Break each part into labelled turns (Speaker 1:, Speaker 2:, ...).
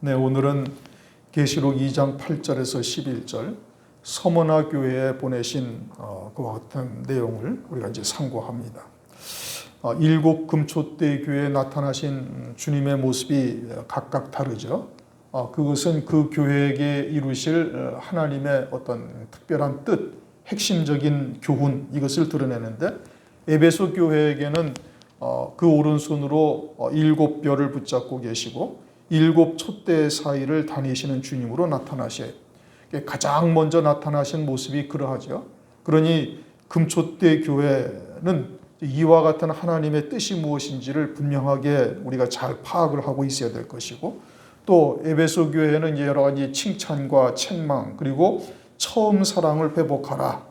Speaker 1: 네, 오늘은 계시록 2장 8절에서 11절 서머나 교회에 보내신 그와 같은 내용을 우리가 이제 상고합니다. 일곱 금초대 교회에 나타나신 주님의 모습이 각각 다르죠. 그것은 그 교회에게 이루실 하나님의 어떤 특별한 뜻, 핵심적인 교훈 이것을 드러내는데 에베소 교회에게는 그 오른손으로 일곱 별을 붙잡고 계시고 일곱 촛대 사이를 다니시는 주님으로 나타나셔요. 가장 먼저 나타나신 모습이 그러하죠. 그러니 금촛대 교회는 이와 같은 하나님의 뜻이 무엇인지를 분명하게 우리가 잘 파악을 하고 있어야 될 것이고, 또 에베소 교회는 여러 가지 칭찬과 책망, 그리고 처음 사랑을 회복하라,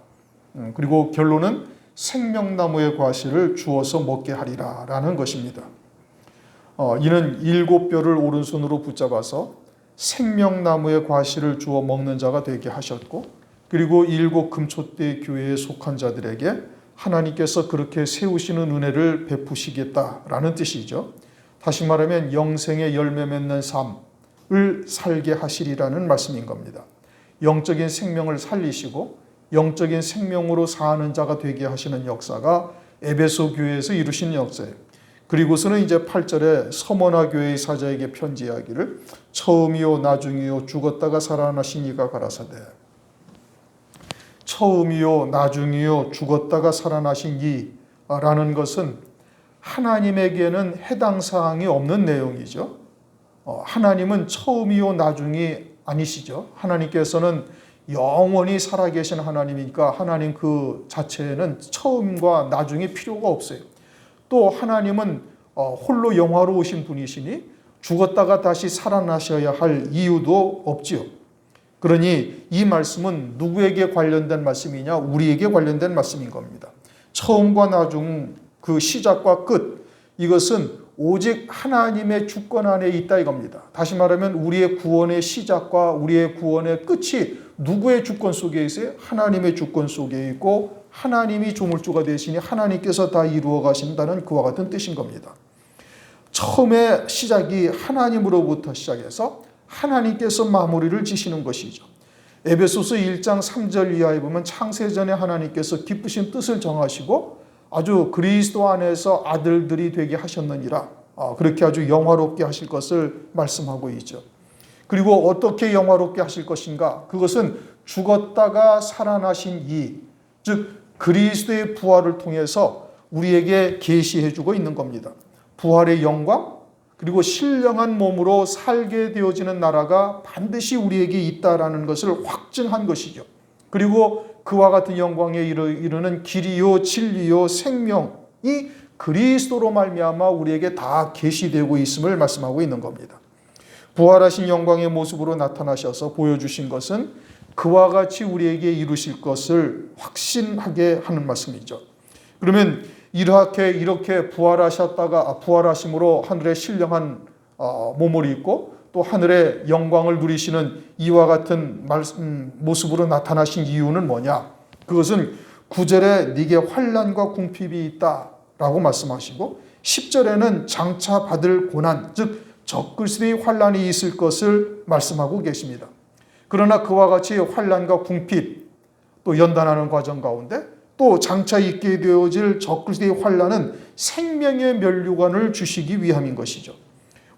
Speaker 1: 그리고 결론은 생명나무의 과실을 주어서 먹게 하리라 라는 것입니다. 이는 일곱 뼈를 오른손으로 붙잡아서 생명나무의 과실을 주어 먹는 자가 되게 하셨고, 그리고 일곱 금촛대 교회에 속한 자들에게 하나님께서 그렇게 세우시는 은혜를 베푸시겠다라는 뜻이죠. 다시 말하면 영생의 열매 맺는 삶을 살게 하시리라는 말씀인 겁니다. 영적인 생명을 살리시고 영적인 생명으로 사는 자가 되게 하시는 역사가 에베소 교회에서 이루신 역사예요. 그리고서는 이제 8절에 서머나 교회의 사자에게 편지하기를 처음이요 나중이요 죽었다가 살아나신 이가 가라사대. 처음이요 나중이요 죽었다가 살아나신 이라는 것은 하나님에게는 해당 사항이 없는 내용이죠. 하나님은 처음이요 나중이 아니시죠. 하나님께서는 영원히 살아계신 하나님이니까 하나님 그 자체에는 처음과 나중이 필요가 없어요. 또 하나님은 홀로 영화로우신 분이시니 죽었다가 다시 살아나셔야 할 이유도 없지요. 그러니 이 말씀은 누구에게 관련된 말씀이냐? 우리에게 관련된 말씀인 겁니다. 처음과 나중, 그 시작과 끝, 이것은 오직 하나님의 주권 안에 있다 이겁니다. 다시 말하면 우리의 구원의 시작과 우리의 구원의 끝이 누구의 주권 속에 있어요? 하나님의 주권 속에 있고 하나님이 조물주가 되시니 하나님께서 다 이루어 가신다는 그와 같은 뜻인 겁니다. 처음의 시작이 하나님으로부터 시작해서 하나님께서 마무리를 지시는 것이죠. 에베소서 1장 3절 이하에 보면 창세전에 하나님께서 기쁘신 뜻을 정하시고 아주 그리스도 안에서 아들들이 되게 하셨느니라, 그렇게 아주 영화롭게 하실 것을 말씀하고 있죠. 그리고 어떻게 영화롭게 하실 것인가? 그것은 죽었다가 살아나신 이, 즉 그리스도의 부활을 통해서 우리에게 계시해 주고 있는 겁니다. 부활의 영광, 그리고 신령한 몸으로 살게 되어지는 나라가 반드시 우리에게 있다라는 것을 확증한 것이죠. 그리고 그와 같은 영광에 이르는 길이요 진리요 생명이 그리스도로 말미암아 우리에게 다 계시되고 있음을 말씀하고 있는 겁니다. 부활하신 영광의 모습으로 나타나셔서 보여주신 것은 그와 같이 우리에게 이루실 것을 확신하게 하는 말씀이죠. 그러면 이렇게 부활하심으로 하늘의 신령한 몸을 입고 또 하늘의 영광을 누리시는 이와 같은 모습으로 나타나신 이유는 뭐냐? 그것은 9절에 네게 환난과 궁핍이 있다라고 말씀하시고 10절에는 장차 받을 고난, 즉 적그리스도의 환난이 있을 것을 말씀하고 계십니다. 그러나 그와 같이 환난과 궁핍 또 연단하는 과정 가운데 또 장차 있게 되어질 적그리스도의 환난은 생명의 면류관을 주시기 위함인 것이죠.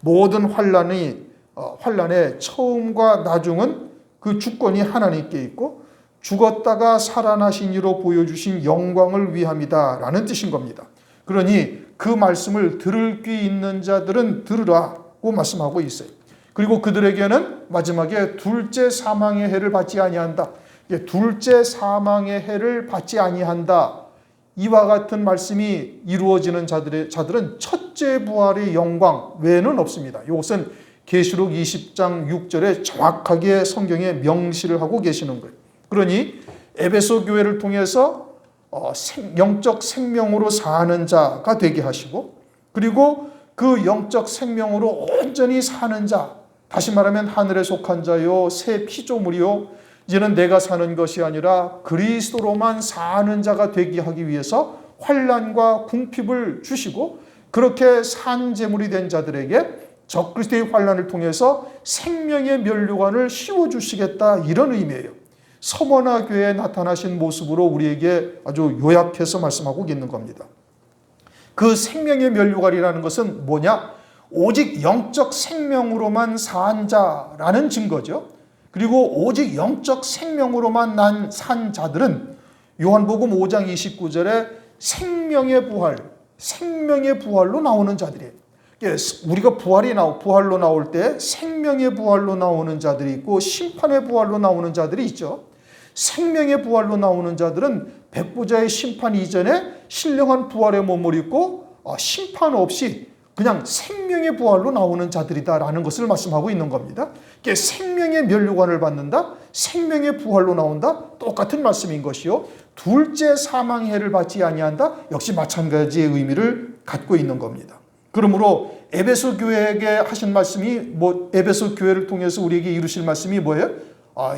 Speaker 1: 모든 환난의 처음과 나중은 그 주권이 하나님께 있고 죽었다가 살아나신 이로 보여주신 영광을 위함이다라는 뜻인 겁니다. 그러니 그 말씀을 들을 귀 있는 자들은 들으라고 말씀하고 있어요. 그리고 그들에게는 마지막에 둘째 사망의 해를 받지 아니한다. 둘째 사망의 해를 받지 아니한다. 이와 같은 말씀이 이루어지는 자들은 첫째 부활의 영광 외에는 없습니다. 이것은 계시록 20장 6절에 정확하게 성경에 명시를 하고 계시는 거예요. 그러니 에베소 교회를 통해서 영적 생명으로 사는 자가 되게 하시고, 그리고 그 영적 생명으로 온전히 사는 자, 다시 말하면 하늘에 속한 자요 새 피조물이요 이제는 내가 사는 것이 아니라 그리스도로만 사는 자가 되게 하기 위해서 환난과 궁핍을 주시고, 그렇게 산 제물이 된 자들에게 적그리스도의 환난을 통해서 생명의 면류관을 씌워주시겠다, 이런 의미예요. 서머나 교회에 나타나신 모습으로 우리에게 아주 요약해서 말씀하고 있는 겁니다. 그 생명의 면류관이라는 것은 뭐냐? 오직 영적 생명으로만 산 자라는 증거죠. 그리고 오직 영적 생명으로만 산 자들은 요한복음 5장 29절에 생명의 부활로 나오는 자들이에요. 우리가 부활로 나올 때 생명의 부활로 나오는 자들이 있고 심판의 부활로 나오는 자들이 있죠. 생명의 부활로 나오는 자들은 백보자의 심판 이전에 신령한 부활의 몸을 입고 심판 없이 그냥 생명의 부활로 나오는 자들이다라는 것을 말씀하고 있는 겁니다. 생명의 면류관을 받는다, 생명의 부활로 나온다, 똑같은 말씀인 것이요. 둘째 사망의 해를 받지 아니한다, 역시 마찬가지의 의미를 갖고 있는 겁니다. 그러므로 에베소 교회에게 하신 말씀이 에베소 교회를 통해서 우리에게 이루실 말씀이 뭐예요?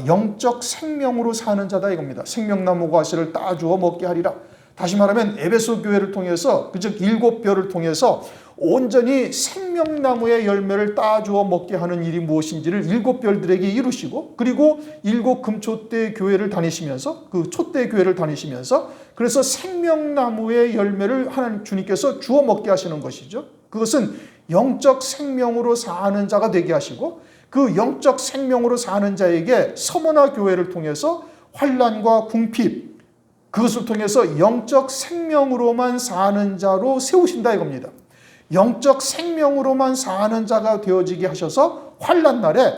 Speaker 1: 영적 생명으로 사는 자다 이겁니다. 생명나무 과실을 따주어 먹게 하리라. 다시 말하면 에베소 교회를 통해서, 즉 7별을 통해서 온전히 생명나무의 열매를 따주어 먹게 하는 일이 무엇인지를 7별들에게 이루시고, 그리고 7 금촛대 교회를 다니시면서, 그 촛대 교회를 다니시면서, 그래서 생명나무의 열매를 하나님 주님께서 주어 먹게 하시는 것이죠. 그것은 영적 생명으로 사는 자가 되게 하시고, 그 영적 생명으로 사는 자에게 서머나 교회를 통해서 환난과 궁핍, 그것을 통해서 영적 생명으로만 사는 자로 세우신다 이겁니다. 영적 생명으로만 사는 자가 되어지게 하셔서 환난 날에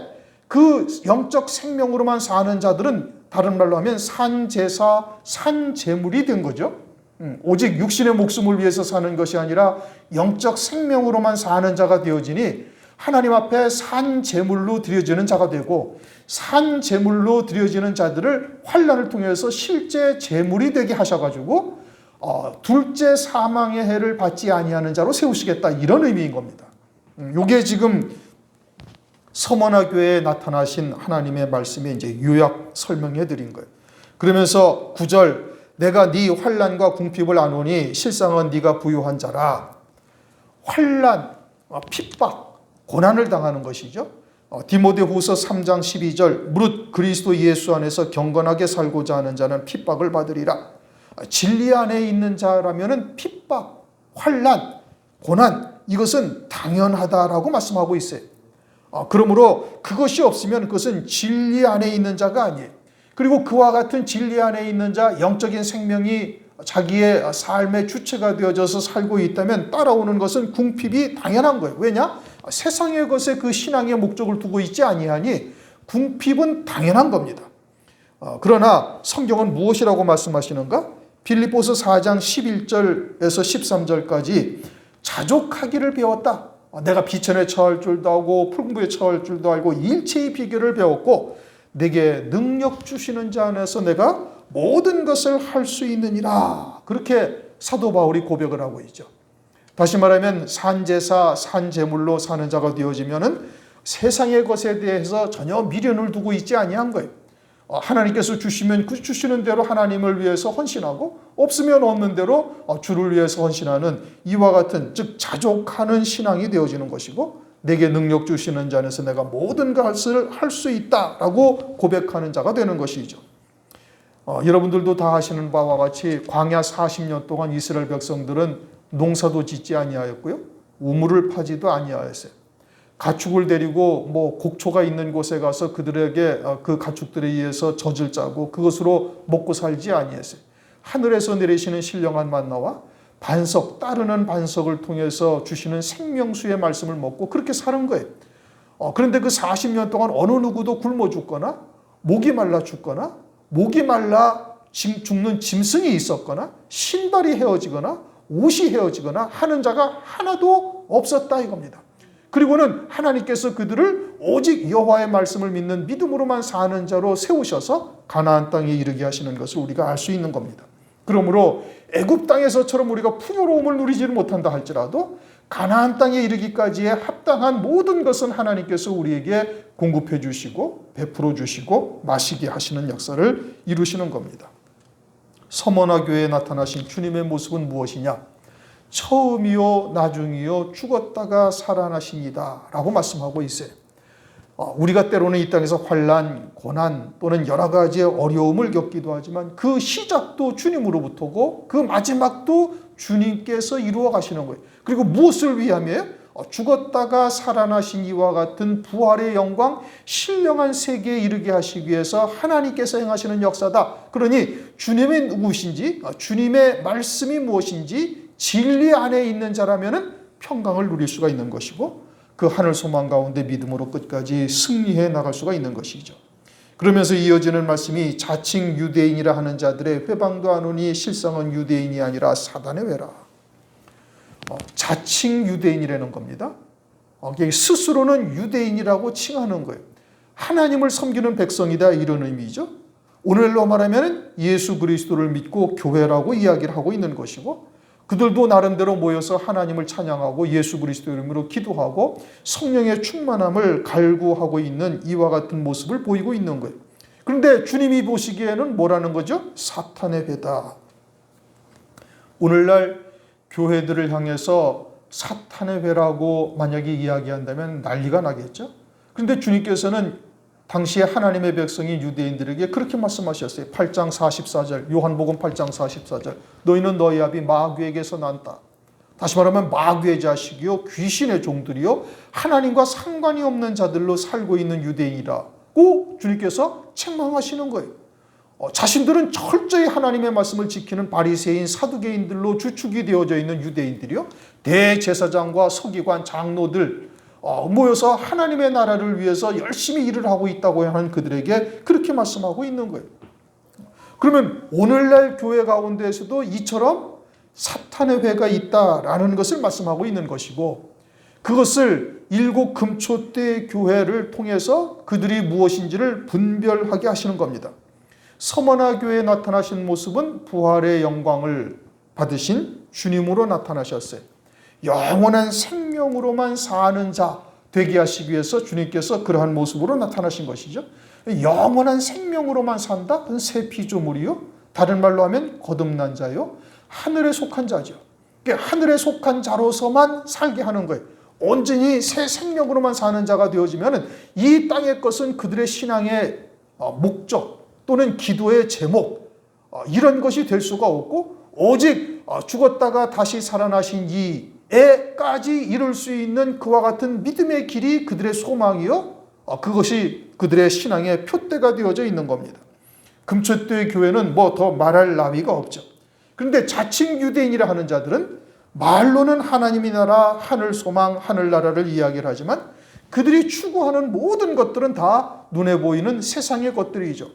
Speaker 1: 그 영적 생명으로만 사는 자들은 다른 말로 하면 산제사, 산제물이 된 거죠. 오직 육신의 목숨을 위해서 사는 것이 아니라 영적 생명으로만 사는 자가 되어지니 하나님 앞에 산제물로 드려지는 자가 되고, 산제물로 드려지는 자들을 환난을 통해서 실제 제물이 되게 하셔가지고 둘째 사망의 해를 받지 아니하는 자로 세우시겠다, 이런 의미인 겁니다. 이게 지금 서머나 교회에 나타나신 하나님의 말씀에 이제 요약 설명해 드린 거예요. 그러면서 9절, 내가 네 환난과 궁핍을 아노니 실상은 네가 부유한 자라. 환난, 핍박, 고난을 당하는 것이죠. 디모데후서 3장 12절, 무릇 그리스도 예수 안에서 경건하게 살고자 하는 자는 핍박을 받으리라. 진리 안에 있는 자라면은 핍박, 환난, 고난, 이것은 당연하다라고 말씀하고 있어요. 그러므로 그것이 없으면 그것은 진리 안에 있는 자가 아니에요. 그리고 그와 같은 진리 안에 있는 자, 영적인 생명이 자기의 삶의 주체가 되어져서 살고 있다면 따라오는 것은 궁핍이 당연한 거예요. 왜냐? 세상의 것에 그 신앙의 목적을 두고 있지 아니하니 궁핍은 당연한 겁니다. 그러나 성경은 무엇이라고 말씀하시는가? 빌립보서 4장 11절에서 13절까지 자족하기를 배웠다. 내가 비천에 처할 줄도 알고 풀궁부에 처할 줄도 알고 일체의 비결을 배웠고 내게 능력 주시는 자 안에서 내가 모든 것을 할 수 있느니라. 그렇게 사도 바울이 고백을 하고 있죠. 다시 말하면 산제사, 산제물로 사는 자가 되어지면은 세상의 것에 대해서 전혀 미련을 두고 있지 아니한 거예요. 하나님께서 주시면 그 주시는 대로 하나님을 위해서 헌신하고, 없으면 없는 대로 주를 위해서 헌신하는 이와 같은, 즉 자족하는 신앙이 되어지는 것이고, 내게 능력 주시는 자 안에서 내가 모든 것을 할 수 있다라고 고백하는 자가 되는 것이죠. 여러분들도 다 아시는 바와 같이 광야 40년 동안 이스라엘 백성들은 농사도 짓지 아니하였고요, 우물을 파지도 아니하였어요. 가축을 데리고 곡초가 있는 곳에 가서 그들에게 그 가축들에 의해서 젖을 짜고 그것으로 먹고 살지 아니했어요. 하늘에서 내리시는 신령한 만나와 반석, 따르는 반석을 통해서 주시는 생명수의 말씀을 먹고 그렇게 사는 거예요. 그런데 그 40년 동안 어느 누구도 굶어 죽거나 목이 말라 죽거나 목이 말라 죽는 짐승이 있었거나 신발이 헤어지거나 옷이 헤어지거나 하는 자가 하나도 없었다 이겁니다. 그리고는 하나님께서 그들을 오직 여호와의 말씀을 믿는 믿음으로만 사는 자로 세우셔서 가나안 땅에 이르게 하시는 것을 우리가 알 수 있는 겁니다. 그러므로 애굽 땅에서처럼 우리가 풍요로움을 누리지는 못한다 할지라도 가나안 땅에 이르기까지의 합당한 모든 것은 하나님께서 우리에게 공급해 주시고 베풀어 주시고 마시게 하시는 역사를 이루시는 겁니다. 서머나 교회에 나타나신 주님의 모습은 무엇이냐? 처음이요 나중이요 죽었다가 살아나시니다 라고 말씀하고 있어요. 우리가 때로는 이 땅에서 환난, 고난 또는 여러 가지의 어려움을 겪기도 하지만 그 시작도 주님으로부터고 그 마지막도 주님께서 이루어 가시는 거예요. 그리고 무엇을 위함이에요? 죽었다가 살아나신 이와 같은 부활의 영광, 신령한 세계에 이르게 하시기 위해서 하나님께서 행하시는 역사다. 그러니 주님이 누구신지, 주님의 말씀이 무엇인지 진리 안에 있는 자라면은 평강을 누릴 수가 있는 것이고 그 하늘 소망 가운데 믿음으로 끝까지 승리해 나갈 수가 있는 것이죠. 그러면서 이어지는 말씀이 자칭 유대인이라 하는 자들의 회방도 안 오니 실상은 유대인이 아니라 사단의 외라. 자칭 유대인이라는 겁니다. 스스로는 유대인이라고 칭하는 거예요. 하나님을 섬기는 백성이다 이런 의미죠. 오늘날로 말하면 예수 그리스도를 믿고 교회라고 이야기를 하고 있는 것이고 그들도 나름대로 모여서 하나님을 찬양하고 예수 그리스도 이름으로 기도하고 성령의 충만함을 갈구하고 있는 이와 같은 모습을 보이고 있는 거예요. 그런데 주님이 보시기에는 뭐라는 거죠? 사탄의 회다. 오늘날 교회들을 향해서 사탄의 회라고 만약에 이야기한다면 난리가 나겠죠. 그런데 주님께서는 당시에 하나님의 백성인 유대인들에게 그렇게 말씀하셨어요. 8장 44절, 요한복음 8장 44절. 너희는 너희 아비 마귀에게서 난다. 다시 말하면 마귀의 자식이요 귀신의 종들이요 하나님과 상관이 없는 자들로 살고 있는 유대인이라고 주님께서 책망하시는 거예요. 자신들은 철저히 하나님의 말씀을 지키는 바리새인 사두개인들로 주축이 되어져 있는 유대인들이요 대제사장과 서기관 장로들 모여서 하나님의 나라를 위해서 열심히 일을 하고 있다고 하는 그들에게 그렇게 말씀하고 있는 거예요. 그러면 오늘날 교회 가운데에서도 이처럼 사탄의 회가 있다라는 것을 말씀하고 있는 것이고 그것을 일곱 금초대 교회를 통해서 그들이 무엇인지를 분별하게 하시는 겁니다. 서머나 교회에 나타나신 모습은 부활의 영광을 받으신 주님으로 나타나셨어요. 영원한 생명으로만 사는 자 되게 하시기 위해서 주님께서 그러한 모습으로 나타나신 것이죠. 영원한 생명으로만 산다? 그건 새 피조물이요. 다른 말로 하면 거듭난 자요. 하늘에 속한 자죠. 하늘에 속한 자로서만 살게 하는 거예요. 온전히 새 생명으로만 사는 자가 되어지면 이 땅의 것은 그들의 신앙의 목적 또는 기도의 제목 이런 것이 될 수가 없고 오직 죽었다가 다시 살아나신 이에까지 이룰 수 있는 그와 같은 믿음의 길이 그들의 소망이요. 그것이 그들의 신앙의 표대가 되어져 있는 겁니다. 금초대 교회는 뭐 더 말할 나위가 없죠. 그런데 자칭 유대인이라 하는 자들은 말로는 하나님의 나라, 하늘 소망, 하늘나라를 이야기를 하지만 그들이 추구하는 모든 것들은 다 눈에 보이는 세상의 것들이죠.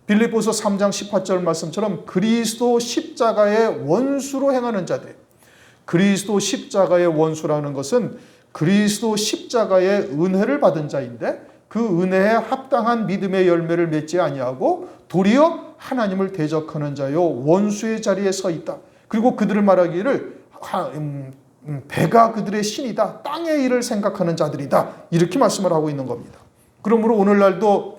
Speaker 1: 빌립보서 3장 18절 말씀처럼 그리스도 십자가의 원수로 행하는 자들. 그리스도 십자가의 원수라는 것은 그리스도 십자가의 은혜를 받은 자인데 그 은혜에 합당한 믿음의 열매를 맺지 아니하고 도리어 하나님을 대적하는 자요 원수의 자리에 서 있다. 그리고 그들을 말하기를 배가 그들의 신이다. 땅의 일을 생각하는 자들이다. 이렇게 말씀을 하고 있는 겁니다. 그러므로 오늘날도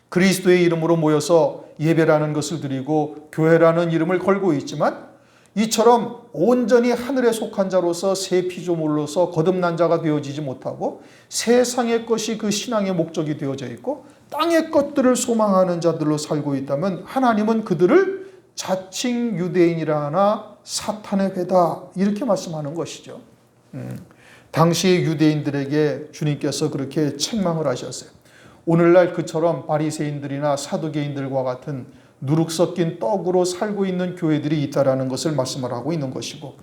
Speaker 1: 그리스도의 이름으로 모여서 예배라는 것을 드리고 교회라는 이름을 걸고 있지만 이처럼 온전히 하늘에 속한 자로서 새 피조물로서 거듭난 자가 되어지지 못하고 세상의 것이 그 신앙의 목적이 되어져 있고 땅의 것들을 소망하는 자들로 살고 있다면 하나님은 그들을 자칭 유대인이라 하나 사탄의 회다 이렇게 말씀하는 것이죠. 당시 유대인들에게 주님께서 그렇게 책망을 하셨어요. 오늘날 그처럼 바리새인들이나 사두개인들과 같은 누룩 섞인 떡으로 살고 있는 교회들이 있다라는 것을 말씀을 하고 있는 것이고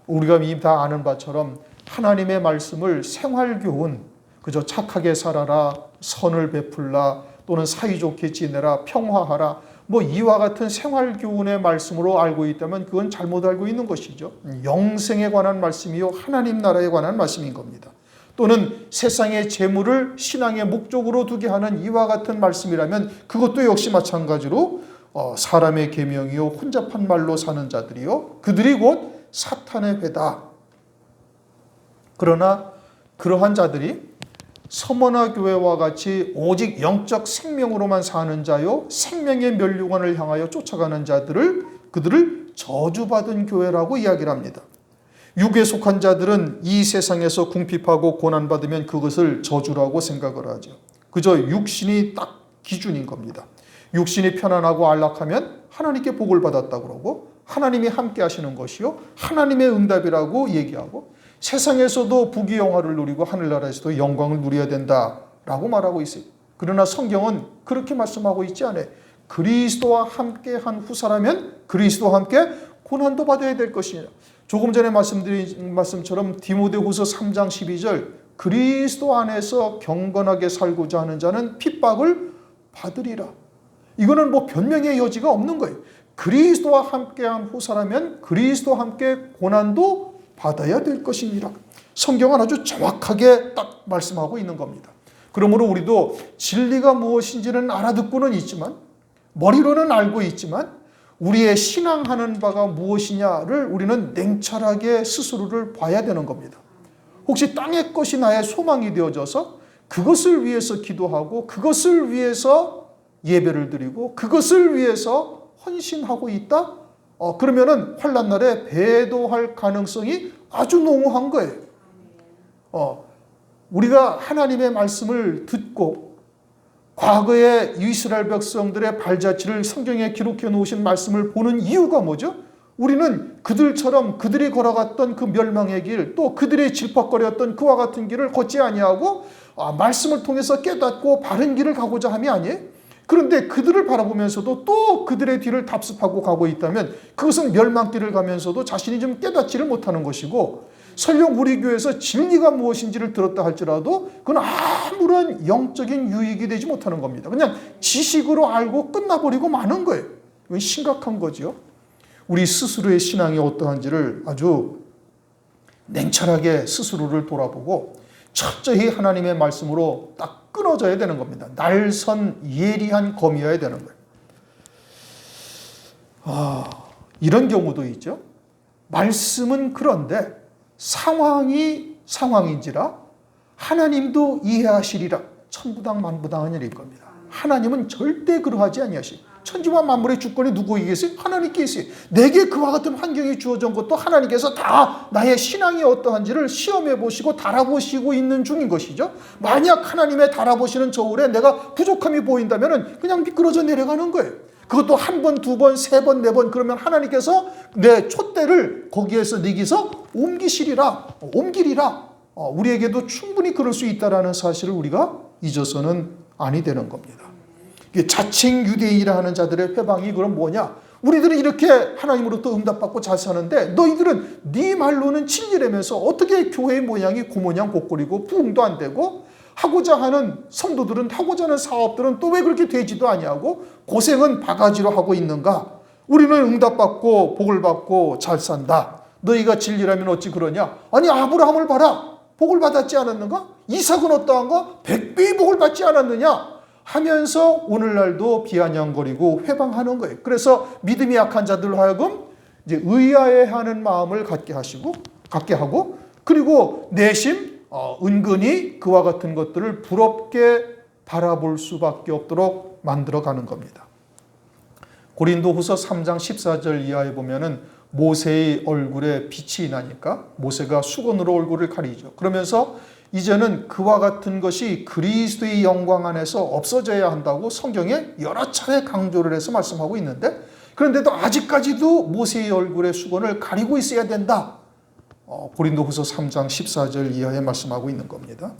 Speaker 1: 우리가 이미 다 아는 바처럼 하나님의 말씀을 생활교훈 그저 착하게 살아라 선을 베풀라 또는 사이좋게 지내라 평화하라 뭐 이와 같은 생활교훈의 말씀으로 알고 있다면 그건 잘못 알고 있는 것이죠. 영생에 관한 말씀이요 하나님 나라에 관한 말씀인 겁니다. 또는 세상의 재물을 신앙의 목적으로 두게 하는 이와 같은 말씀이라면 그것도 역시 마찬가지로 사람의 계명이요 혼잡한 말로 사는 자들이요 그들이 곧 사탄의 회다. 그러나 그러한 자들이 서머나 교회와 같이 오직 영적 생명으로만 사는 자요 생명의 멸류관을 향하여 쫓아가는 자들을 그들을 저주받은 교회라고 이야기를 합니다. 육에 속한 자들은 이 세상에서 궁핍하고 고난받으면 그것을 저주라고 생각을 하죠. 그저 육신이 딱 기준인 겁니다. 육신이 편안하고 안락하면 하나님께 복을 받았다고 그러고 하나님이 함께 하시는 것이요 하나님의 응답이라고 얘기하고 세상에서도 부귀영화를 누리고 하늘나라에서도 영광을 누려야 된다라고 말하고 있어요. 그러나 성경은 그렇게 말씀하고 있지 않아요. 그리스도와 함께한 후사라면 그리스도와 함께 고난도 받아야 될 것이냐. 조금 전에 말씀드린 말씀처럼 디모데후서 3장 12절 그리스도 안에서 경건하게 살고자 하는 자는 핍박을 받으리라. 이거는 뭐 변명의 여지가 없는 거예요. 그리스도와 함께한 후사라면 그리스도와 함께 고난도 받아야 될 것이니라. 성경은 아주 정확하게 딱 말씀하고 있는 겁니다. 그러므로 우리도 진리가 무엇인지는 알아듣고는 있지만 머리로는 알고 있지만 우리의 신앙하는 바가 무엇이냐를 우리는 냉철하게 스스로를 봐야 되는 겁니다. 혹시 땅의 것이 나의 소망이 되어져서 그것을 위해서 기도하고 그것을 위해서 예배를 드리고 그것을 위해서 헌신하고 있다? 그러면은 환난 날에 배도할 가능성이 아주 농후한 거예요. 우리가 하나님의 말씀을 듣고 과거의 이스라엘 백성들의 발자취를 성경에 기록해 놓으신 말씀을 보는 이유가 뭐죠? 우리는 그들처럼 그들이 걸어갔던 그 멸망의 길, 또 그들이 질퍽거렸던 그와 같은 길을 걷지 아니하고 말씀을 통해서 깨닫고 바른 길을 가고자 함이 아니에요. 그런데 그들을 바라보면서도 또 그들의 뒤를 답습하고 가고 있다면 그것은 멸망길을 가면서도 자신이 좀 깨닫지를 못하는 것이고 설령 우리 교회에서 진리가 무엇인지를 들었다 할지라도 그건 아무런 영적인 유익이 되지 못하는 겁니다. 그냥 지식으로 알고 끝나버리고 마는 거예요. 이건 심각한 거죠. 우리 스스로의 신앙이 어떠한지를 아주 냉철하게 스스로를 돌아보고 철저히 하나님의 말씀으로 딱 끊어져야 되는 겁니다. 날선 예리한 검이어야 되는 거예요. 이런 경우도 있죠. 말씀은 그런데 상황이 상황인지라 하나님도 이해하시리라. 천부당 만부당한 일일 겁니다. 하나님은 절대 그러하지 아니하시. 천지와 만물의 주권이 누구에게 있어요? 하나님께 있어요. 내게 그와 같은 환경이 주어진 것도 하나님께서 다 나의 신앙이 어떠한지를 시험해 보시고 달아보시고 있는 중인 것이죠. 만약 하나님의 달아보시는 저울에 내가 부족함이 보인다면 그냥 미끄러져 내려가는 거예요. 그것도 한 번, 두 번, 세 번, 네 번 그러면 하나님께서 내 촛대를 거기에서 내기서 옮기시리라, 옮기리라. 우리에게도 충분히 그럴 수 있다는 사실을 우리가 잊어서는 아니 되는 겁니다. 자칭 유대인이라 하는 자들의 회방이 그럼 뭐냐? 우리들은 이렇게 하나님으로부터 응답받고 잘 사는데 너희들은 네 말로는 진리라면서 어떻게 교회의 모양이 고모양 고꼴이고 부흥도 안 되고 하고자 하는 성도들은 하고자 하는 사업들은 또 왜 그렇게 되지도 아니하고 고생은 바가지로 하고 있는가? 우리는 응답받고 복을 받고 잘 산다. 너희가 진리라면 어찌 그러냐? 아니 아브라함을 봐라. 복을 받았지 않았는가? 이삭은 어떠한가? 100배의 복을 받지 않았느냐? 하면서 오늘날도 비아냥거리고 회방하는 거예요. 그래서 믿음이 약한 자들 하여금 이제 의아해하는 마음을 갖게 하고 그리고 내심 은근히 그와 같은 것들을 부럽게 바라볼 수밖에 없도록 만들어가는 겁니다. 고린도후서 3장 14절 이하에 보면은 모세의 얼굴에 빛이 나니까 모세가 수건으로 얼굴을 가리죠. 그러면서 이제는 그와 같은 것이 그리스도의 영광 안에서 없어져야 한다고 성경에 여러 차례 강조를 해서 말씀하고 있는데 그런데도 아직까지도 모세의 얼굴에 수건을 가리고 있어야 된다. 고린도후서 3장 14절 이하에 말씀하고 있는 겁니다.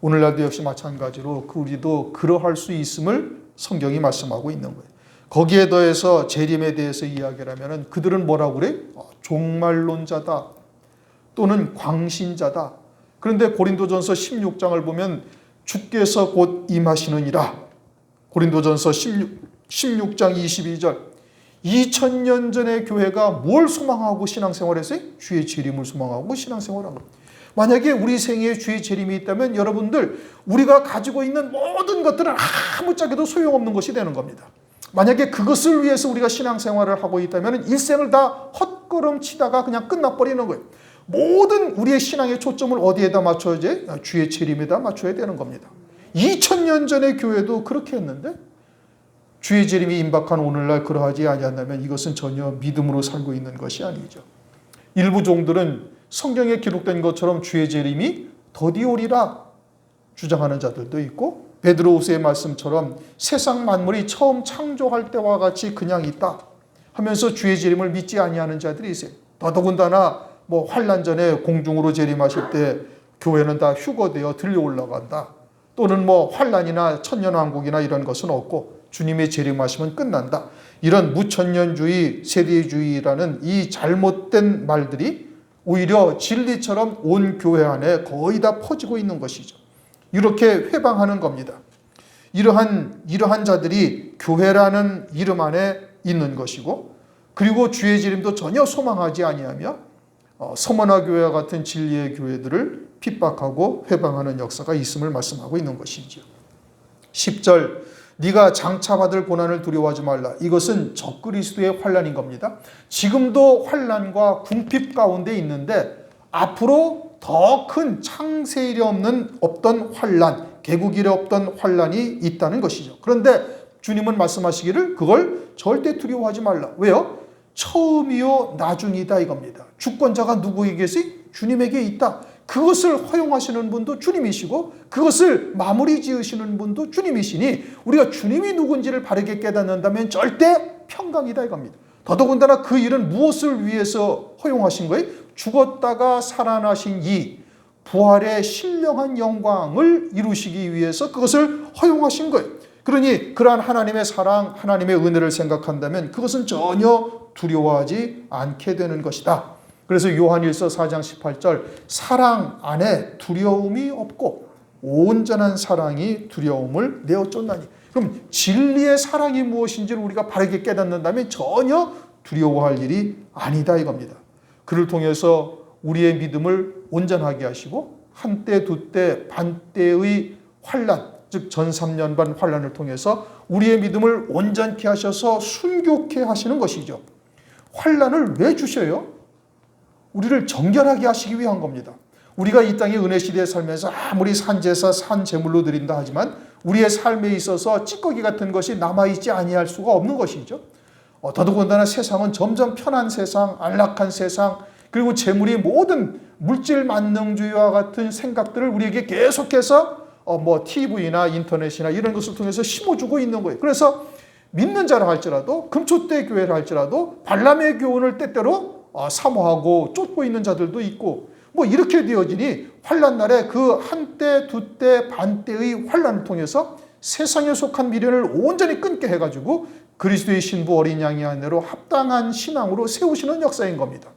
Speaker 1: 오늘날도 역시 마찬가지로 우리도 그러할 수 있음을 성경이 말씀하고 있는 거예요. 거기에 더해서 재림에 대해서 이야기를 하면 그들은 뭐라고 그래? 종말론자다 또는 광신자다. 그런데 고린도전서 16장을 보면 주께서 곧 임하시느니라. 고린도전서 16장 22절 2000년 전의 교회가 뭘 소망하고 신앙생활했어요? 주의 재림을 소망하고 신앙생활한 겁니다. 만약에 우리 생애에 주의 재림이 있다면 여러분들 우리가 가지고 있는 모든 것들은 아무짝에도 소용없는 것이 되는 겁니다. 만약에 그것을 위해서 우리가 신앙생활을 하고 있다면 일생을 다 헛걸음 치다가 그냥 끝나버리는 거예요. 모든 우리의 신앙의 초점을 어디에다 맞춰야지? 주의 재림에다 맞춰야 되는 겁니다. 2000년 전의 교회도 그렇게 했는데 주의 재림이 임박한 오늘날 그러하지 아니한다면 이것은 전혀 믿음으로 살고 있는 것이 아니죠. 일부 종들은 성경에 기록된 것처럼 주의 재림이 더디 오리라 주장하는 자들도 있고, 베드로후서의 말씀처럼 세상 만물이 처음 창조할 때와 같이 그냥 있다 하면서 주의 재림을 믿지 아니하는 자들이 있어요. 더더군다나 환난 전에 공중으로 재림하실 때 교회는 다 휴거되어 들려 올라간다. 또는 환난이나 천년왕국이나 이런 것은 없고 주님의 재림하시면 끝난다. 이런 무천년주의, 세대주의라는 이 잘못된 말들이 오히려 진리처럼 온 교회 안에 거의 다 퍼지고 있는 것이죠. 이렇게 회방하는 겁니다. 이러한 자들이 교회라는 이름 안에 있는 것이고, 그리고 주의 재림도 전혀 소망하지 아니하며 서머나 교회와 같은 진리의 교회들을 핍박하고 회방하는 역사가 있음을 말씀하고 있는 것이지요. 10절, 네가 장차받을 고난을 두려워하지 말라. 이것은 적그리스도의 환난인 겁니다. 지금도 환난과 궁핍 가운데 있는데 앞으로 더 큰 창세 이래 없던 환난, 개국 이래 없던 환난이 있다는 것이죠. 그런데 주님은 말씀하시기를 그걸 절대 두려워하지 말라. 왜요? 처음이요 나중이다 이겁니다. 주권자가 누구에게 있어요? 주님에게 있다. 그것을 허용하시는 분도 주님이시고 그것을 마무리 지으시는 분도 주님이시니 우리가 주님이 누군지를 바르게 깨닫는다면 절대 평강이다 이겁니다. 더더군다나 그 일은 무엇을 위해서 허용하신 거예요? 죽었다가 살아나신 이 부활의 신령한 영광을 이루시기 위해서 그것을 허용하신 거예요. 그러니 그러한 하나님의 사랑, 하나님의 은혜를 생각한다면 그것은 전혀 두려워하지 않게 되는 것이다. 그래서 요한일서 4장 18절, 사랑 안에 두려움이 없고 온전한 사랑이 두려움을 내어 쫓나니. 그럼 진리의 사랑이 무엇인지를 우리가 바르게 깨닫는다면 전혀 두려워할 일이 아니다 이겁니다. 그를 통해서 우리의 믿음을 온전하게 하시고 한때 두때 반때의 환난, 즉 전 3년반 환난을 통해서 우리의 믿음을 온전케 하셔서 순교케 하시는 것이죠. 환난을 왜 주셔요? 우리를 정결하게 하시기 위한 겁니다. 우리가 이 땅의 은혜 시대에 살면서 아무리 산제사, 산제물로 드린다 하지만 우리의 삶에 있어서 찌꺼기 같은 것이 남아있지 아니할 수가 없는 것이죠. 더더군다나 세상은 점점 편한 세상, 안락한 세상, 그리고 재물이 모든 물질 만능주의와 같은 생각들을 우리에게 계속해서 TV나 인터넷이나 이런 것을 통해서 심어주고 있는 거예요. 그래서 믿는 자라 할지라도 금초대 교회라 할지라도 발람의 교훈을 때때로 사모하고 쫓고 있는 자들도 있고 이렇게 되어지니 환난 날에 그 한때 두때 반때의 환난을 통해서 세상에 속한 미련을 온전히 끊게 해가지고 그리스도의 신부 어린 양의 아내로 합당한 신앙으로 세우시는 역사인 겁니다.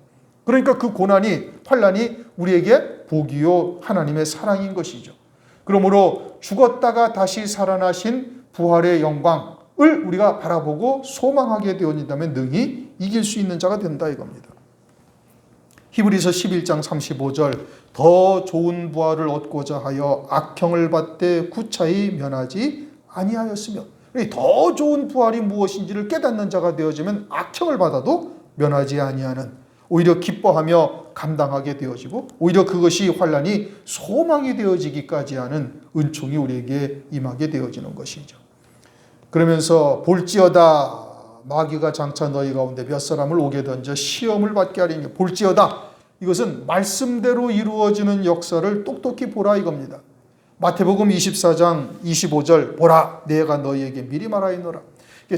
Speaker 1: 그러니까 그 고난이 환난이 우리에게 복이요 하나님의 사랑인 것이죠. 그러므로 죽었다가 다시 살아나신 부활의 영광을 우리가 바라보고 소망하게 되어진다면 능히 이길 수 있는 자가 된다 이겁니다. 히브리서 11장 35절, 더 좋은 부활을 얻고자 하여 악형을 받되 구차히 면하지 아니하였으며, 더 좋은 부활이 무엇인지를 깨닫는 자가 되어지면 악형을 받아도 면하지 아니하는, 오히려 기뻐하며 감당하게 되어지고 오히려 그것이 환난이 소망이 되어지기까지 하는 은총이 우리에게 임하게 되어지는 것이죠. 그러면서 볼지어다 마귀가 장차 너희 가운데 몇 사람을 오게 던져 시험을 받게 하리니, 볼지어다 이것은 말씀대로 이루어지는 역사를 똑똑히 보라 이겁니다. 마태복음 24장 25절, 보라 내가 너희에게 미리 말하였노라.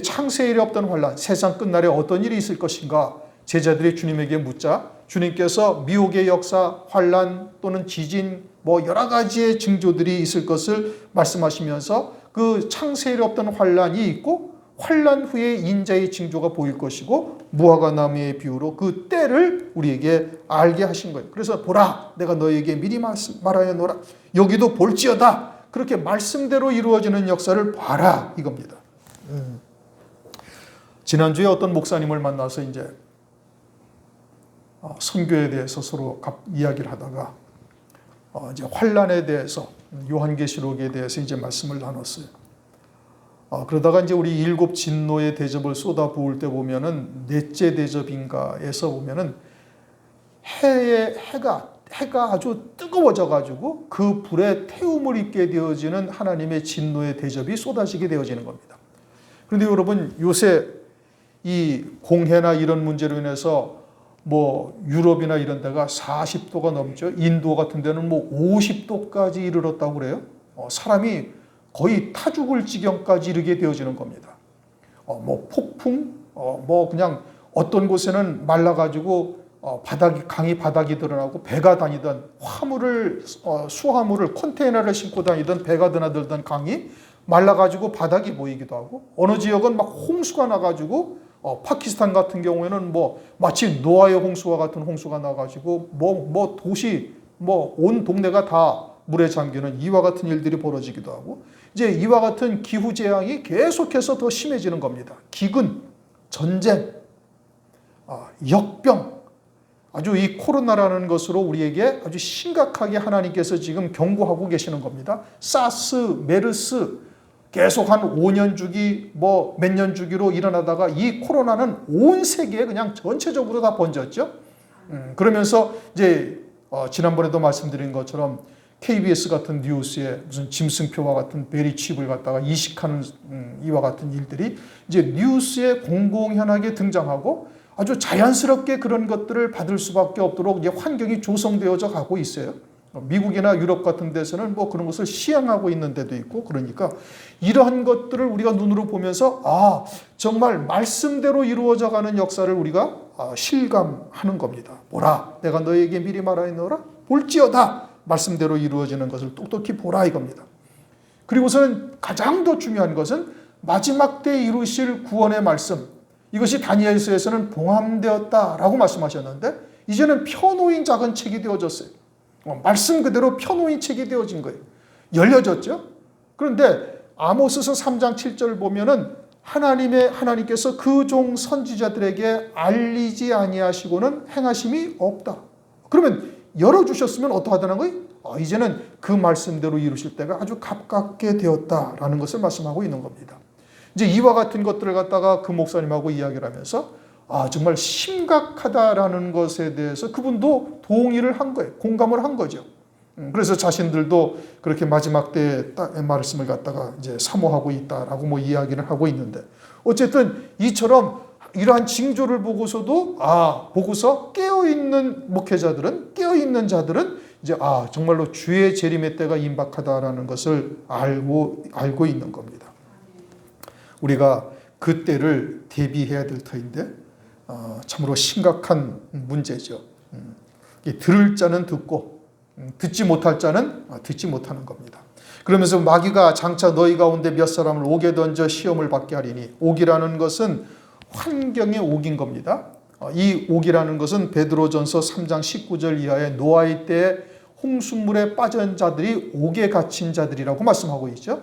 Speaker 1: 창세일에 없던 환난, 세상 끝날에 어떤 일이 있을 것인가 제자들이 주님에게 묻자 주님께서 미혹의 역사, 환난 또는 지진 여러 가지의 징조들이 있을 것을 말씀하시면서 그 창세일에 없던 환난이 있고 환난 후에 인자의 징조가 보일 것이고 무화과 나무의 비유로 그 때를 우리에게 알게 하신 거예요. 그래서 보라 내가 너희에게 미리 말하였노라. 여기도 볼지어다 그렇게 말씀대로 이루어지는 역사를 봐라 이겁니다. 지난주에 어떤 목사님을 만나서 이제 선교에 대해서 서로 이야기를 하다가 이제 환난에 대해서 요한계시록에 대해서 이제 말씀을 나눴어요. 그러다가 이제 우리 7 진노의 대접을 쏟아부을 때 보면은 넷째 대접인가에서 보면은 해가 아주 뜨거워져 가지고 그 불에 태움을 입게 되어지는 하나님의 진노의 대접이 쏟아지게 되어지는 겁니다. 그런데 여러분 요새 이 공해나 이런 문제로 인해서 뭐 유럽이나 이런 데가 40도가 넘죠. 인도 같은 데는 뭐 50도까지 이르렀다고 그래요. 사람이 거의 타 죽을 지경까지 이르게 되어지는 겁니다. 뭐 폭풍, 뭐 그냥 어떤 곳에는 말라가지고 강이 바닥이 드러나고 배가 다니던 수화물을 컨테이너를 싣고 다니던 배가 드나들던 강이 말라가지고 바닥이 보이기도 하고, 어느 지역은 막 홍수가 나가지고 파키스탄 같은 경우에는 뭐 마치 노아의 홍수와 같은 홍수가 나가지고 뭐 도시 뭐 온 동네가 다 물에 잠기는 이와 같은 일들이 벌어지기도 하고, 이제 이와 같은 기후 재앙이 계속해서 더 심해지는 겁니다. 기근, 전쟁, 역병, 아주 이 코로나라는 것으로 우리에게 아주 심각하게 하나님께서 지금 경고하고 계시는 겁니다. 사스, 메르스 계속 한 5년 주기 뭐 몇 년 주기로 일어나다가 이 코로나는 온 세계에 그냥 전체적으로 다 번졌죠. 그러면서 이제 지난번에도 말씀드린 것처럼 KBS 같은 뉴스에 무슨 짐승표와 같은 베리칩을 갖다가 이식하는 이와 같은 일들이 이제 뉴스에 공공연하게 등장하고 아주 자연스럽게 그런 것들을 받을 수밖에 없도록 이제 환경이 조성되어져 가고 있어요. 미국이나 유럽 같은 데서는 뭐 그런 것을 시행하고 있는 데도 있고, 그러니까 이러한 것들을 우리가 눈으로 보면서 정말 말씀대로 이루어져 가는 역사를 우리가 실감하는 겁니다. 보라, 내가 너에게 미리 말하였노라. 볼지어다, 말씀대로 이루어지는 것을 똑똑히 보라 이겁니다. 그리고서는 가장 더 중요한 것은 마지막 때 이루실 구원의 말씀, 이것이 다니엘서에서는 봉함되었다라고 말씀하셨는데 이제는 펴놓인 작은 책이 되어졌어요. 말씀 그대로 펴놓인 책이 되어진 거예요. 열려졌죠. 그런데 아모스서 3장 7절 보면은 하나님께서 그 종 선지자들에게 알리지 아니하시고는 행하심이 없다. 그러면 열어주셨으면 어떠하다는 거예요? 이제는 그 말씀대로 이루실 때가 아주 가깝게 되었다라는 것을 말씀하고 있는 겁니다. 이제 이와 같은 것들을 갖다가 그 목사님하고 이야기를 하면서 정말 심각하다라는 것에 대해서 그분도 동의를 한 거예요. 공감을 한 거죠. 그래서 자신들도 그렇게 마지막 때의 말씀을 갖다가 이제 사모하고 있다라고 뭐 이야기를 하고 있는데, 어쨌든 이처럼 이러한 징조를 보고서도 보고서 깨어있는 목회자들은, 깨어있는 자들은 이제 정말로 주의 재림의 때가 임박하다라는 것을 알고 있는 겁니다. 우리가 그 때를 대비해야 될 터인데 참으로 심각한 문제죠. 들을 자는 듣고 듣지 못할 자는 듣지 못하는 겁니다. 그러면서 마귀가 장차 너희 가운데 몇 사람을 옥에 던져 시험을 받게 하리니, 옥이라는 것은 환경의 옥인 겁니다. 이 옥이라는 것은 베드로전서 3장 19절 이하의 노아의 때에 홍수물에 빠진 자들이 옥에 갇힌 자들이라고 말씀하고 있죠.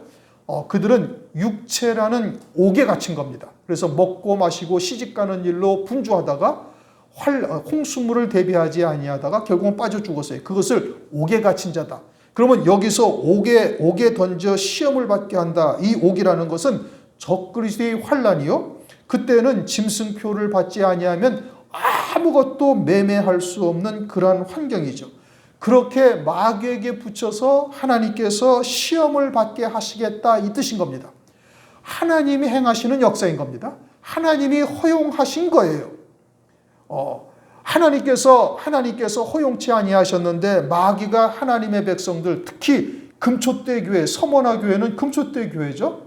Speaker 1: 그들은 육체라는 옥에 갇힌 겁니다. 그래서 먹고 마시고 시집가는 일로 분주하다가 홍수물을 대비하지 아니하다가 결국은 빠져 죽었어요. 그것을 옥에 갇힌 자다. 그러면 여기서 옥에 던져 시험을 받게 한다. 이 옥이라는 것은 적그리스도의 환난이요, 그때는 짐승표를 받지 아니하면 아무것도 매매할 수 없는 그러한 환경이죠. 그렇게 마귀에게 붙여서 하나님께서 시험을 받게 하시겠다 이 뜻인 겁니다. 하나님이 행하시는 역사인 겁니다. 하나님이 허용하신 거예요. 하나님께서 허용치 아니하셨는데 마귀가 하나님의 백성들, 특히 금초대 교회, 서머나 교회는 금초대 교회죠.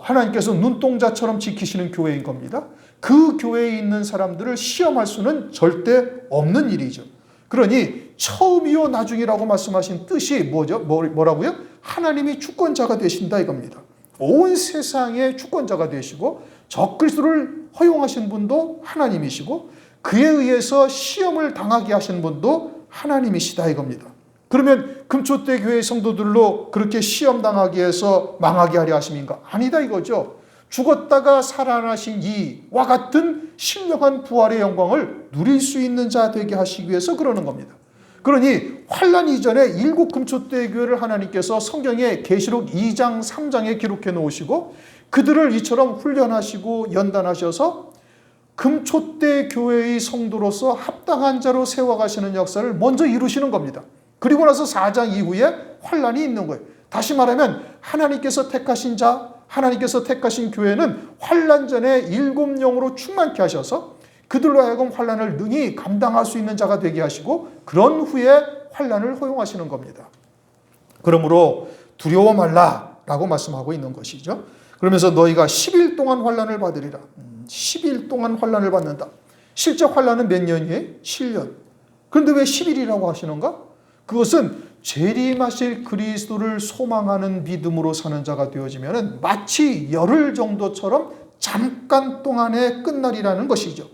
Speaker 1: 하나님께서 눈동자처럼 지키시는 교회인 겁니다. 그 교회에 있는 사람들을 시험할 수는 절대 없는 일이죠. 그러니 처음이요 나중이라고 말씀하신 뜻이 뭐라고요? 하나님이 주권자가 되신다 이겁니다. 온 세상의 주권자가 되시고 적그리스도를 허용하신 분도 하나님이시고 그에 의해서 시험을 당하게 하신 분도 하나님이시다 이겁니다. 그러면 금초대 교회 성도들로 그렇게 시험 당하게 해서 망하게 하려 하심인가? 아니다 이거죠. 죽었다가 살아나신 이와 같은 신령한 부활의 영광을 누릴 수 있는 자 되게 하시기 위해서 그러는 겁니다. 그러니 환난 이전에 일곱 금초대 교회를 하나님께서 성경에 계시록 2장 3장에 기록해 놓으시고 그들을 이처럼 훈련하시고 연단하셔서 금초대 교회의 성도로서 합당한 자로 세워가시는 역사를 먼저 이루시는 겁니다. 그리고 나서 4장 이후에 환난이 있는 거예요. 다시 말하면 하나님께서 택하신 자, 하나님께서 택하신 교회는 환난 전에 일곱 영으로 충만케 하셔서 그들로 하여금 환난을 능히 감당할 수 있는 자가 되게 하시고 그런 후에 환난을 허용하시는 겁니다. 그러므로 두려워 말라라고 말씀하고 있는 것이죠. 그러면서 너희가 10일 동안 환난을 받으리라. 10일 동안 환난을 받는다. 실제 환난은 몇 년이에요? 7년. 그런데 왜 10일이라고 하시는가? 그것은 재림하실 그리스도를 소망하는 믿음으로 사는 자가 되어지면 마치 열흘 정도처럼 잠깐 동안에 끝날이라는 것이죠.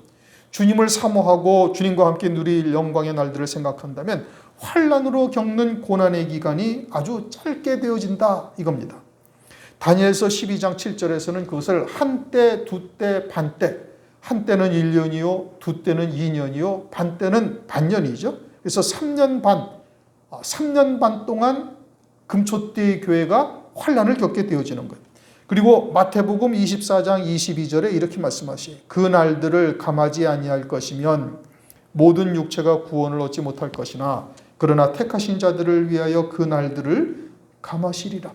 Speaker 1: 주님을 사모하고 주님과 함께 누릴 영광의 날들을 생각한다면 환난으로 겪는 고난의 기간이 아주 짧게 되어진다 이겁니다. 다니엘서 12장 7절에서는 그것을 한때, 두때, 반때, 한때는 1년이요, 두때는 2년이요, 반때는 반년이죠. 그래서 3년 반 동안 금초대의 교회가 환난을 겪게 되어지는 거예요. 그리고 마태복음 24장 22절에 이렇게 말씀하시요. 그 날들을 감하지 아니할 것이면 모든 육체가 구원을 얻지 못할 것이나 그러나 택하신 자들을 위하여 그 날들을 감하시리라.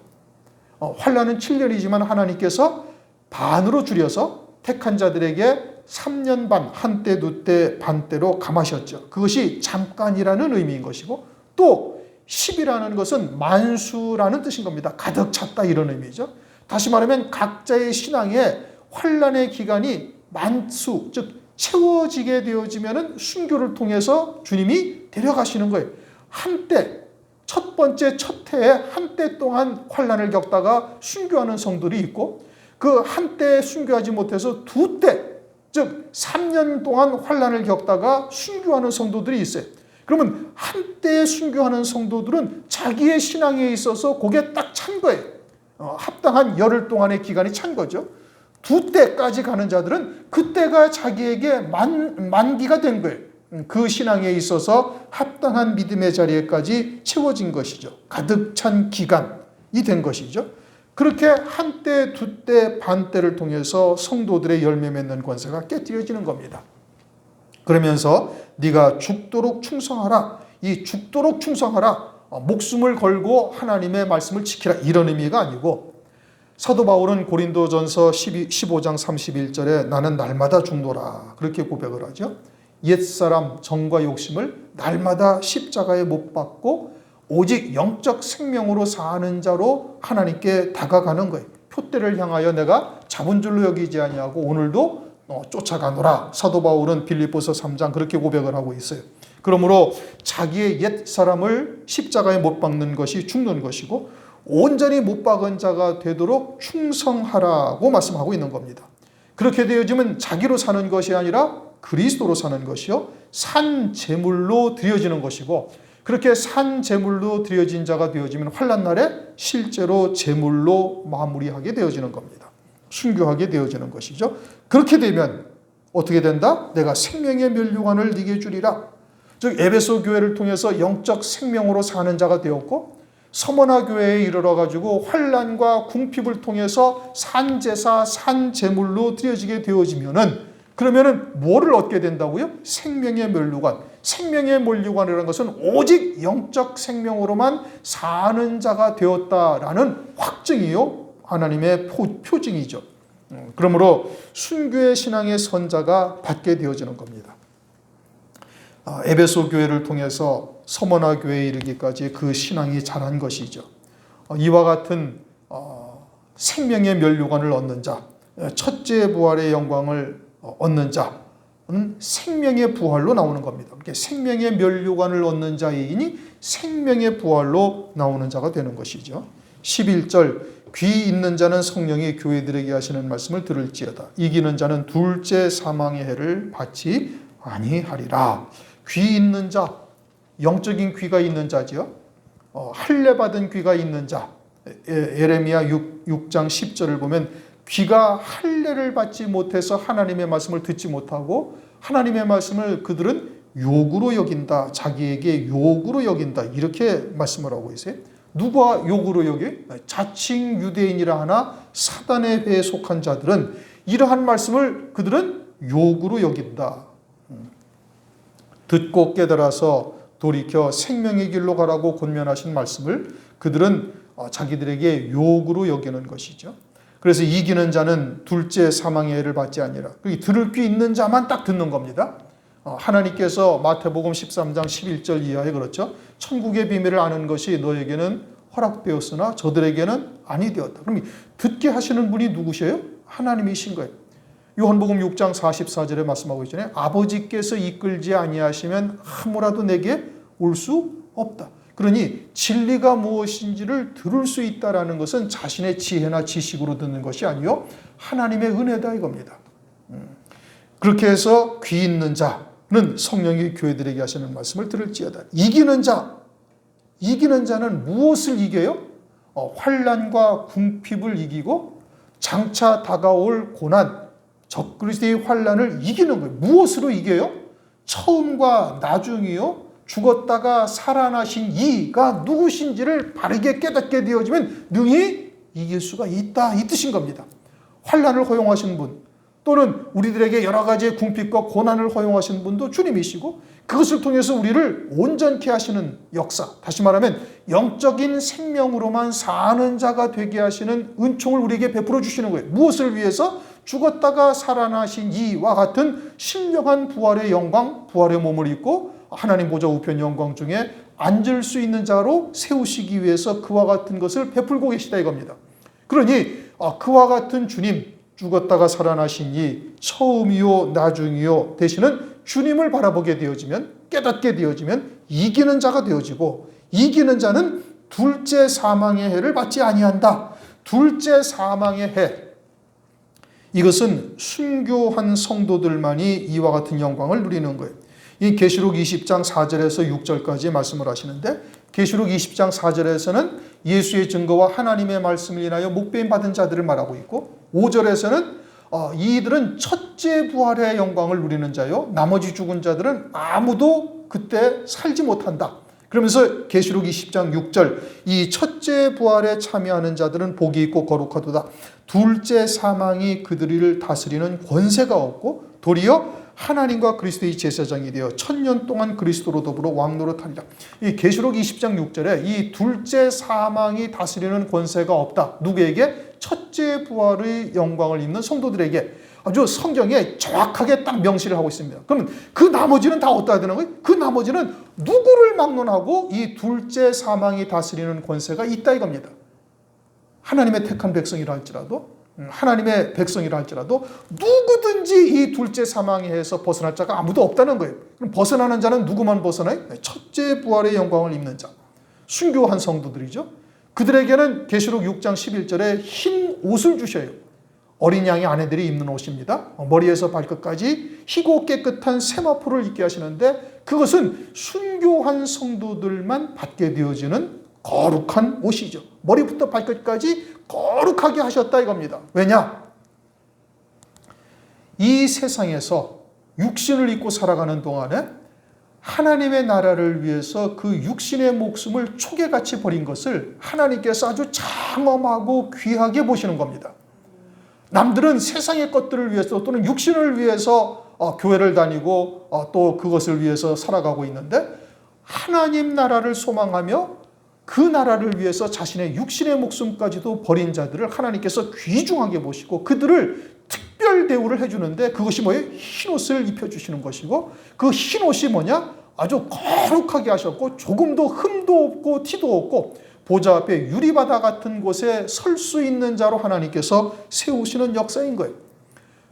Speaker 1: 환난은 7년이지만 하나님께서 반으로 줄여서 택한 자들에게 3년 반, 한때, 두때, 반때로 감하셨죠. 그것이 잠깐이라는 의미인 것이고 또 10이라는 것은 만수라는 뜻인 겁니다. 가득 찼다 이런 의미죠. 다시 말하면 각자의 신앙에 환난의 기간이 만수, 즉 채워지게 되어지면 순교를 통해서 주님이 데려가시는 거예요. 한때, 첫 번째 첫 해에 한때 동안 환난을 겪다가 순교하는 성들이 있고 그 한때 순교하지 못해서 두 때, 즉 3년 동안 환난을 겪다가 순교하는 성도들이 있어요. 그러면 한때 순교하는 성도들은 자기의 신앙에 있어서 그게 딱 찬 거예요. 합당한 열흘 동안의 기간이 찬 거죠. 두 때까지 가는 자들은 그때가 자기에게 만기가 된 거예요. 그 신앙에 있어서 합당한 믿음의 자리에까지 채워진 것이죠. 가득 찬 기간이 된 것이죠. 그렇게 한때, 두때, 반때를 통해서 성도들의 열매 맺는 권세가 깨뜨려지는 겁니다. 그러면서 네가 죽도록 충성하라. 이 죽도록 충성하라. 목숨을 걸고 하나님의 말씀을 지키라. 이런 의미가 아니고 사도 바울은 고린도전서 15장 31절에 나는 날마다 죽노라. 그렇게 고백을 하죠. 옛사람 정과 욕심을 날마다 십자가에 못 박고 오직 영적 생명으로 사는 자로 하나님께 다가가는 거예요. 표대를 향하여 내가 잡은 줄로 여기지 아니하고 오늘도 쫓아가노라. 사도 바울은 빌립보서 3장 그렇게 고백을 하고 있어요. 그러므로 자기의 옛사람을 십자가에 못 박는 것이 죽는 것이고 온전히 못 박은 자가 되도록 충성하라고 말씀하고 있는 겁니다. 그렇게 되어지면 자기로 사는 것이 아니라 그리스도로 사는 것이요 산 제물로 드려지는 것이고 그렇게 산 제물로 드려진 자가 되어지면 환난 날에 실제로 제물로 마무리하게 되어지는 겁니다. 순교하게 되어지는 것이죠. 그렇게 되면 어떻게 된다? 내가 생명의 면류관을 네게 주리라. 즉 에베소 교회를 통해서 영적 생명으로 사는 자가 되었고 서머나 교회에 이르러 가지고 환난과 궁핍을 통해서 산제사, 산제물로 드려지게 되어지면은 그러면은 뭐를 얻게 된다고요? 생명의 면류관. 생명의 면류관이라는 것은 오직 영적 생명으로만 사는 자가 되었다라는 확증이요. 하나님의 표징이죠. 그러므로 순교의 신앙의 선자가 받게 되어지는 겁니다. 에베소 교회를 통해서 서머나 교회에 이르기까지 그 신앙이 자란 것이죠. 이와 같은 생명의 면류관을 얻는 자, 첫째 부활의 영광을 얻는 자는 생명의 부활로 나오는 겁니다. 생명의 면류관을 얻는 자이니 생명의 부활로 나오는 자가 되는 것이죠. 11절 귀 있는 자는 성령이 교회들에게 하시는 말씀을 들을지어다. 이기는 자는 둘째 사망의 해를 받지 아니하리라. 귀 있는 자, 영적인 귀가 있는 자지요. 할례 받은 귀가 있는 자. 예레미야 6장 10절을 보면 귀가 할례를 받지 못해서 하나님의 말씀을 듣지 못하고 하나님의 말씀을 그들은 욕으로 여긴다. 자기에게 욕으로 여긴다. 이렇게 말씀을 하고 있어요. 누가 욕으로 여겨? 자칭 유대인이라 하나 사단의 회에 속한 자들은 이러한 말씀을 그들은 욕으로 여긴다. 듣고 깨달아서 돌이켜 생명의 길로 가라고 권면하신 말씀을 그들은 자기들에게 욕으로 여기는 것이죠. 그래서 이기는 자는 둘째 사망의 해를 받지 아니라. 들을 귀 있는 자만 딱 듣는 겁니다. 하나님께서 마태복음 13장 11절 이하에 그렇죠. 천국의 비밀을 아는 것이 너에게는 허락되었으나 저들에게는 아니 되었다. 그럼 듣게 하시는 분이 누구세요? 하나님이신 거예요. 요한복음 6장 44절에 말씀하고 있잖아요. 아버지께서 이끌지 아니하시면 아무라도 내게 올 수 없다. 그러니 진리가 무엇인지를 들을 수 있다라는 것은 자신의 지혜나 지식으로 듣는 것이 아니요 하나님의 은혜다 이겁니다. 그렇게 해서 귀 있는 자는 성령이 교회들에게 하시는 말씀을 들을지어다. 이기는 자는 무엇을 이겨요? 환난과 궁핍을 이기고 장차 다가올 고난, 적그리스도의 환난을 이기는 거예요. 무엇으로 이겨요? 처음과 나중이요. 죽었다가 살아나신 이가 누구신지를 바르게 깨닫게 되어지면 능히 이길 수가 있다 이 뜻인 겁니다. 환난을 허용하신 분 또는 우리들에게 여러 가지의 궁핍과 고난을 허용하신 분도 주님이시고 그것을 통해서 우리를 온전케 하시는 역사, 다시 말하면 영적인 생명으로만 사는 자가 되게 하시는 은총을 우리에게 베풀어 주시는 거예요. 무엇을 위해서? 죽었다가 살아나신 이와 같은 신령한 부활의 영광, 부활의 몸을 입고 하나님 보좌 우편 영광 중에 앉을 수 있는 자로 세우시기 위해서 그와 같은 것을 베풀고 계시다 이겁니다. 그러니 그와 같은 주님, 죽었다가 살아나신 이 처음이요 나중이요 되시는 주님을 바라보게 되어지면, 깨닫게 되어지면 이기는 자가 되어지고, 이기는 자는 둘째 사망의 해를 받지 아니한다. 둘째 사망의 해, 이것은 순교한 성도들만이 이와 같은 영광을 누리는 거예요. 이 계시록 20장 4절에서 6절까지 말씀을 하시는데, 계시록 20장 4절에서는 예수의 증거와 하나님의 말씀을 인하여 목배임 받은 자들을 말하고 있고, 5절에서는 이들은 첫째 부활의 영광을 누리는 자요, 나머지 죽은 자들은 아무도 그때 살지 못한다. 그러면서 계시록 20장 6절, 이 첫째 부활에 참여하는 자들은 복이 있고 거룩하도다. 둘째 사망이 그들을 다스리는 권세가 없고 도리어 하나님과 그리스도의 제사장이 되어 1000년 동안 그리스도로 더불어 왕노릇하리라. 이 계시록 20장 6절에 이 둘째 사망이 다스리는 권세가 없다. 누구에게? 첫째 부활의 영광을 입는 성도들에게. 아주 성경에 정확하게 딱 명시를 하고 있습니다. 그러면 그 나머지는 다 어디다 되는 거예요? 그 나머지는 누구를 막론하고 이 둘째 사망이 다스리는 권세가 있다 이겁니다. 하나님의 택한 백성이라 할지라도, 하나님의 백성이라 할지라도 누구든지 이 둘째 사망에 해서 벗어날 자가 아무도 없다는 거예요. 그럼 벗어나는 자는 누구만 벗어나요? 첫째 부활의 영광을 입는 자, 순교한 성도들이죠. 그들에게는 계시록 6장 11절에 흰 옷을 주셔요. 어린 양의 아내들이 입는 옷입니다. 머리에서 발끝까지 희고 깨끗한 세마포를 입게 하시는데, 그것은 순교한 성도들만 받게 되어지는 거룩한 옷이죠. 머리부터 발끝까지 거룩하게 하셨다 이겁니다. 왜냐? 이 세상에서 육신을 입고 살아가는 동안에 하나님의 나라를 위해서 그 육신의 목숨을 초계같이 버린 것을 하나님께서 아주 장엄하고 귀하게 보시는 겁니다. 남들은 세상의 것들을 위해서 또는 육신을 위해서 교회를 다니고 또 그것을 위해서 살아가고 있는데, 하나님 나라를 소망하며 그 나라를 위해서 자신의 육신의 목숨까지도 버린 자들을 하나님께서 귀중하게 보시고 그들을 특별 대우를 해주는데, 그것이 뭐예요? 흰옷을 입혀주시는 것이고, 그 흰옷이 뭐냐? 아주 거룩하게 하셨고 조금도 흠도 없고 티도 없고 보좌 앞에 유리바다 같은 곳에 설 수 있는 자로 하나님께서 세우시는 역사인 거예요.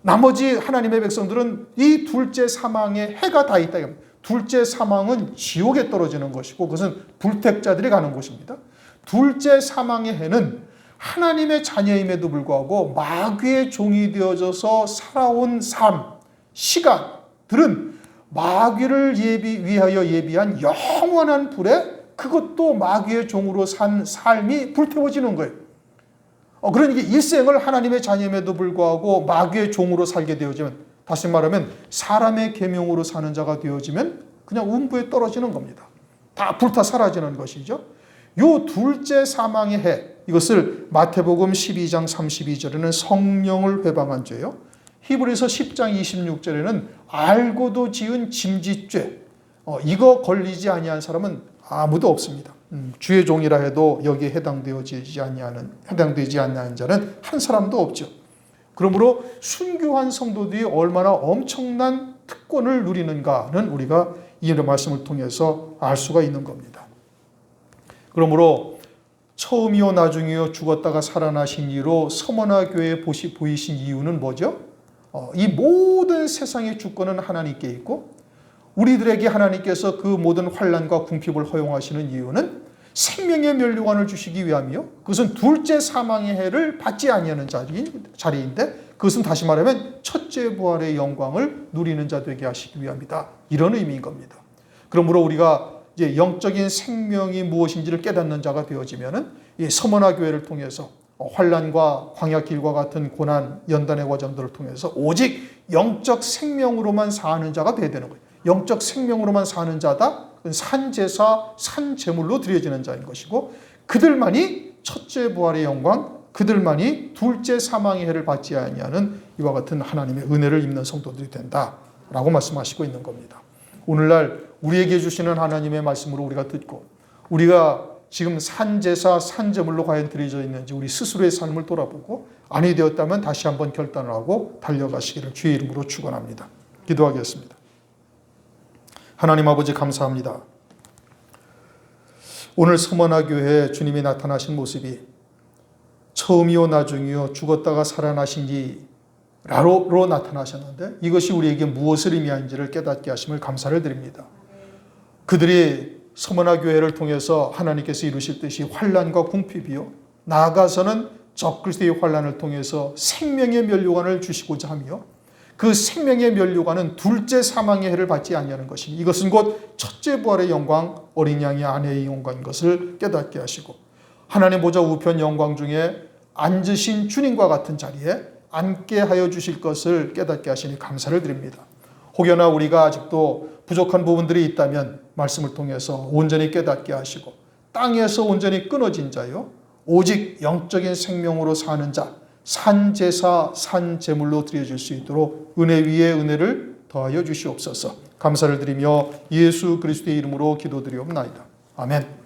Speaker 1: 나머지 하나님의 백성들은 이 둘째 사망의 해가 다 있다. 둘째 사망은 지옥에 떨어지는 것이고 그것은 불택자들이 가는 곳입니다. 둘째 사망의 해는 하나님의 자녀임에도 불구하고 마귀의 종이 되어져서 살아온 삶, 시간들은 마귀를 위하여 예비한 영원한 불에, 그것도 마귀의 종으로 산 삶이 불태워지는 거예요. 그러니까 일생을 하나님의 자녀임에도 불구하고 마귀의 종으로 살게 되어지면, 다시 말하면 사람의 계명으로 사는 자가 되어지면 그냥 음부에 떨어지는 겁니다. 다 불타 사라지는 것이죠. 요 둘째 사망의 해, 이것을 마태복음 12장 32절에는 성령을 회방한 죄요, 히브리서 10장 26절에는 알고도 지은 짐짓죄, 이거 걸리지 아니한 사람은 아무도 없습니다. 주의 종이라 해도 여기에 해당되지 않는 자는 한 사람도 없죠. 그러므로 순교한 성도들이 얼마나 엄청난 특권을 누리는가는 우리가 이 말씀을 통해서 알 수가 있는 겁니다. 그러므로 처음이요 나중이요 죽었다가 살아나신 이로 서머나 교회에 보이신 이유는 뭐죠? 이 모든 세상의 주권은 하나님께 있고 우리들에게 하나님께서 그 모든 환난과 궁핍을 허용하시는 이유는 생명의 면류관을 주시기 위함이요. 그것은 둘째 사망의 해를 받지 아니하는 자리인데 그것은 다시 말하면 첫째 부활의 영광을 누리는 자 되게 하시기 위함이다. 이런 의미인 겁니다. 그러므로 우리가 이제 영적인 생명이 무엇인지를 깨닫는 자가 되어지면은 이 서머나 교회를 통해서 환난과 광야길과 같은 고난 연단의 과정들을 통해서 오직 영적 생명으로만 사는 자가 되어야 되는 거예요. 영적 생명으로만 사는 자다. 산제사, 산제물로 드려지는 자인 것이고 그들만이 첫째 부활의 영광, 그들만이 둘째 사망의 해를 받지 아니하는 이와 같은 하나님의 은혜를 입는 성도들이 된다라고 말씀하시고 있는 겁니다. 오늘날 우리에게 주시는 하나님의 말씀으로 우리가 듣고 우리가 지금 산제사, 산제물로 과연 드려져 있는지 우리 스스로의 삶을 돌아보고 아니 되었다면 다시 한번 결단을 하고 달려가시기를 주의 이름으로 축원합니다. 기도하겠습니다. 하나님 아버지 감사합니다. 오늘 서머나 교회에 주님이 나타나신 모습이 처음이요 나중이요 죽었다가 살아나신 이라로 나타나셨는데 이것이 우리에게 무엇을 의미하는지를 깨닫게 하심을 감사를 드립니다. 그들이 서머나 교회를 통해서 하나님께서 이루실 뜻이 환난과 궁핍이요 나아가서는 적그리스도의 환난을 통해서 생명의 면류관을 주시고자 하며 그 생명의 면류관은 둘째 사망의 해를 받지 아니하는 것이니 이것은 곧 첫째 부활의 영광 어린 양의 아내의 영광인 것을 깨닫게 하시고 하나님 보좌 우편 영광 중에 앉으신 주님과 같은 자리에 앉게 하여 주실 것을 깨닫게 하시니 감사를 드립니다. 혹여나 우리가 아직도 부족한 부분들이 있다면 말씀을 통해서 온전히 깨닫게 하시고 땅에서 온전히 끊어진 자요 오직 영적인 생명으로 사는 자 산제사 산제물로 드려질 수 있도록 은혜 위에 은혜를 더하여 주시옵소서. 감사를 드리며 예수 그리스도의 이름으로 기도드리옵나이다. 아멘.